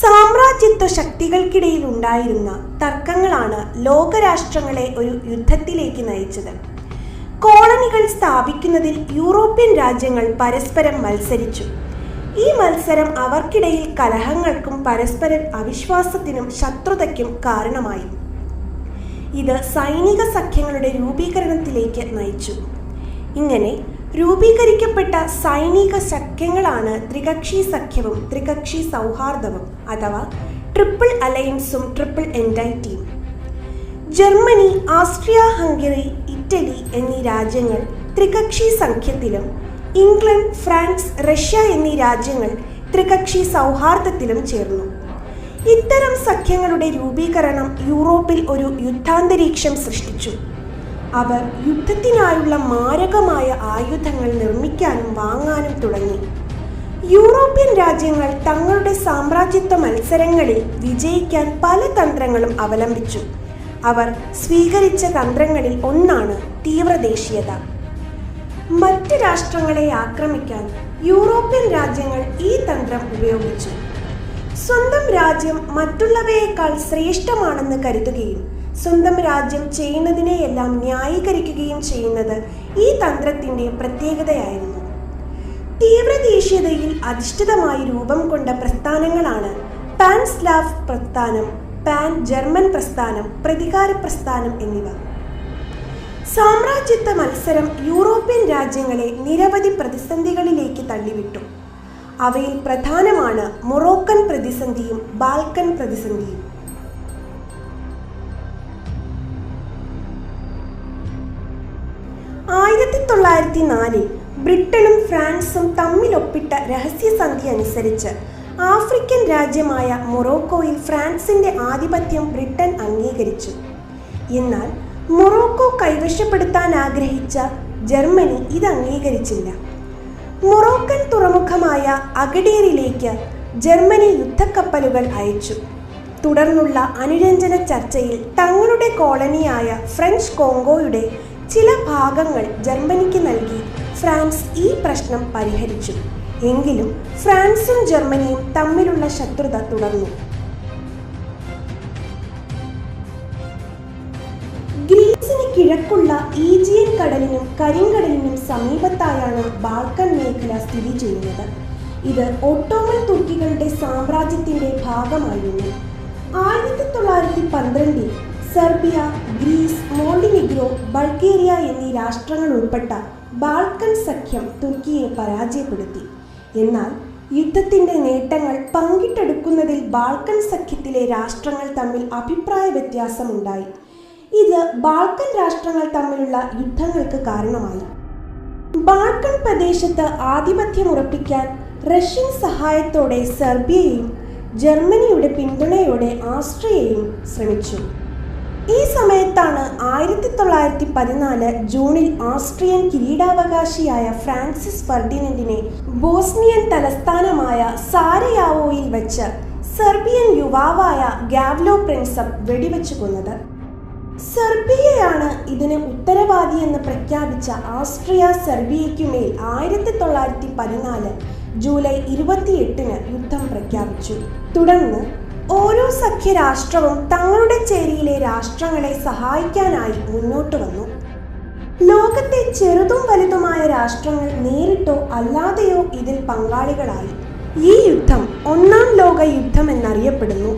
സാമ്രാജ്യത്വ ശക്തികൾക്കിടയിൽ ഉണ്ടായിരുന്ന തർക്കങ്ങളാണ് ലോകരാഷ്ട്രങ്ങളെ ഒരു യുദ്ധത്തിലേക്ക് നയിച്ചത്. കോളനികൾ സ്ഥാപിക്കുന്നതിൽ യൂറോപ്യൻ രാജ്യങ്ങൾ പരസ്പരം മത്സരിച്ചു. ഈ മത്സരം അവർക്കിടയിൽ കലഹങ്ങൾക്കും പരസ്പര അവിശ്വാസത്തിനും ശത്രുതയ്ക്കും കാരണമായി. ഇത് സൈനിക സഖ്യങ്ങളുടെ രൂപീകരണത്തിലേക്ക് നയിച്ചു. ഇങ്ങനെ രൂപീകരിക്കപ്പെട്ട സൈനിക സഖ്യങ്ങളാണ് ത്രികക്ഷി സഖ്യവും ത്രികക്ഷി സൗഹാർദ്ദവും അഥവാ ട്രിപ്പിൾ അലയൻസും ട്രിപ്പിൾ എൻറ്റൈറ്റിയും. ജർമ്മനി, ആസ്ട്രിയ ഹംഗറി, ഇറ്റലി എന്നീ രാജ്യങ്ങൾ ത്രികക്ഷി സഖ്യത്തിലും ഇംഗ്ലണ്ട്, ഫ്രാൻസ്, റഷ്യ എന്നീ രാജ്യങ്ങൾ ത്രികക്ഷി സൗഹാർദ്ദത്തിലും ചേർന്നു. ഇത്തരം സഖ്യങ്ങളുടെ രൂപീകരണം യൂറോപ്പിൽ ഒരു യുദ്ധാന്തരീക്ഷം സൃഷ്ടിച്ചു. അവർ യുദ്ധത്തിനായുള്ള മാരകമായ ആയുധങ്ങൾ നിർമ്മിക്കാനും വാങ്ങാനും തുടങ്ങി. യൂറോപ്യൻ രാജ്യങ്ങൾ തങ്ങളുടെ സാമ്രാജ്യത്വ മത്സരങ്ങളിൽ വിജയിക്കാൻ പല തന്ത്രങ്ങളും അവലംബിച്ചു. അവർ സ്വീകരിച്ച തന്ത്രങ്ങളിൽ ഒന്നാണ് തീവ്രദേശീയത. മറ്റ് രാഷ്ട്രങ്ങളെ ആക്രമിക്കാൻ യൂറോപ്യൻ രാജ്യങ്ങൾ ഈ തന്ത്രം ഉപയോഗിച്ചു. സ്വന്തം രാജ്യം മറ്റുള്ളവയേക്കാൾ ശ്രേഷ്ഠമാണെന്ന് കരുതുകയും സ്വന്തം രാജ്യം ചെയ്യുന്നതിനെയെല്ലാം ന്യായീകരിക്കുകയും ചെയ്യുന്നത് ഈ തന്ത്രത്തിൻ്റെ പ്രത്യേകതയായിരുന്നു. തീവ്രദേശീയതയിൽ അധിഷ്ഠിതമായി രൂപം കൊണ്ട പ്രസ്ഥാനങ്ങളാണ് പാൻ സ്ലാവ് പ്രസ്ഥാനം, പാൻ ജർമ്മൻ പ്രസ്ഥാനം, പ്രതികാര പ്രസ്ഥാനം എന്നിവ. സാമ്രാജ്യത്വ മത്സരം യൂറോപ്യൻ രാജ്യങ്ങളെ നിരവധി പ്രതിസന്ധികളിലേക്ക് തള്ളിവിട്ടു. അവയിൽ പ്രധാനമാണ് മൊറോക്കൻ പ്രതിസന്ധിയും ബാൽക്കൻ പ്രതിസന്ധിയും. 1904 ബ്രിട്ടനും ഫ്രാൻസും തമ്മിലൊപ്പിട്ട രഹസ്യസന്ധി അനുസരിച്ച് ആഫ്രിക്കൻ രാജ്യമായ മൊറോക്കോയിൽ ഫ്രാൻസിന്റെ ആധിപത്യം ബ്രിട്ടൻ അംഗീകരിച്ചു. എന്നാൽ മൊറോക്കോ കൈവശപ്പെടുത്താൻ ആഗ്രഹിച്ച ജർമ്മനി ഇത് അംഗീകരിച്ചില്ല. മൊറോക്കൻ തുറമുഖമായ അഗഡീറിലേക്ക് ജർമ്മനി യുദ്ധക്കപ്പലുകൾ അയച്ചു. തുടർന്നുള്ള അനുരഞ്ജന ചർച്ചയിൽ തങ്ങളുടെ കോളനിയായ ഫ്രഞ്ച് കോങ്കോയുടെ ചില ഭാഗങ്ങൾ ജർമ്മനിക്ക് നൽകി ഫ്രാൻസ് ഈ പ്രശ്നം പരിഹരിച്ചു. എങ്കിലും ഫ്രാൻസും ജർമ്മനിയും തമ്മിലുള്ള ശത്രുത തുടർന്നു. ഗ്രീസിന് കിഴക്കുള്ള ഈജിയൻ കടലിനും കരിങ്കടലിനും സമീപത്തായാണ് ബാൾക്കൻ മേഖല സ്ഥിതി ചെയ്യുന്നത്. ഇത് ഒട്ടോമൻ തുർക്കികളുടെ സാമ്രാജ്യത്തിന്റെ ഭാഗമായിരുന്നു. 1912 സെർബിയ, ഗ്രീസ്, മോണ്ടിനിഗ്രോ, ബൾഗേറിയ എന്നീ രാഷ്ട്രങ്ങൾ ഉൾപ്പെട്ട ബാൾക്കൻ സഖ്യം തുർക്കിയെ പരാജയപ്പെടുത്തി. എന്നാൽ യുദ്ധത്തിന്റെ നേട്ടങ്ങൾ പങ്കിട്ടെടുക്കുന്നതിൽ ബാൾക്കൻ സഖ്യത്തിലെ രാഷ്ട്രങ്ങൾ തമ്മിൽ അഭിപ്രായ വ്യത്യാസമുണ്ടായി. ഇത് ബാൾക്കൻ രാഷ്ട്രങ്ങൾ തമ്മിലുള്ള യുദ്ധങ്ങൾക്ക് കാരണമായി. ബാൾക്കൻ പ്രദേശത്ത് ആധിപത്യം ഉറപ്പിക്കാൻ റഷ്യൻ സഹായത്തോടെ സെർബിയയും ജർമ്മനിയുടെ പിന്തുണയോടെ ആസ്ട്രിയയും ശ്രമിച്ചു. ഈ സമയത്താണ് 1914 ജൂണിൽ ആസ്ട്രിയൻ കിരീടാവകാശിയായ ഫ്രാൻസിസ് ഫെർഡിനൻഡിനെ ബോസ്നിയൻ തലസ്ഥാനമായ സാരയാവോയിൽ വെച്ച് സെർബിയൻ യുവാവായ ഗാവ്ലോ പ്രിൻസപ്പ് വെടിവെച്ചു കൊന്നത്. സെർബിയയാണ് ഇതിന് ഉത്തരവാദിയെന്ന് പ്രഖ്യാപിച്ച ആസ്ട്രിയ സെർബിയയ്ക്കുമേൽ 1914 ജൂലൈ 28 യുദ്ധം പ്രഖ്യാപിച്ചു. തുടർന്ന് ഓരോ സഖ്യരാഷ്ട്രവും തങ്ങളുടെ ചേരിയിലെ രാഷ്ട്രങ്ങളെ സഹായിക്കാനായി മുന്നോട്ട് വന്നു. ലോകത്തെ ചെറുതും വലുതുമായ രാഷ്ട്രങ്ങൾ നേരിട്ടോ അല്ലാതെയോ ഇതിൽ പങ്കാളികളായി. ഈ യുദ്ധം ഒന്നാം ലോക യുദ്ധം എന്നറിയപ്പെടുന്നു.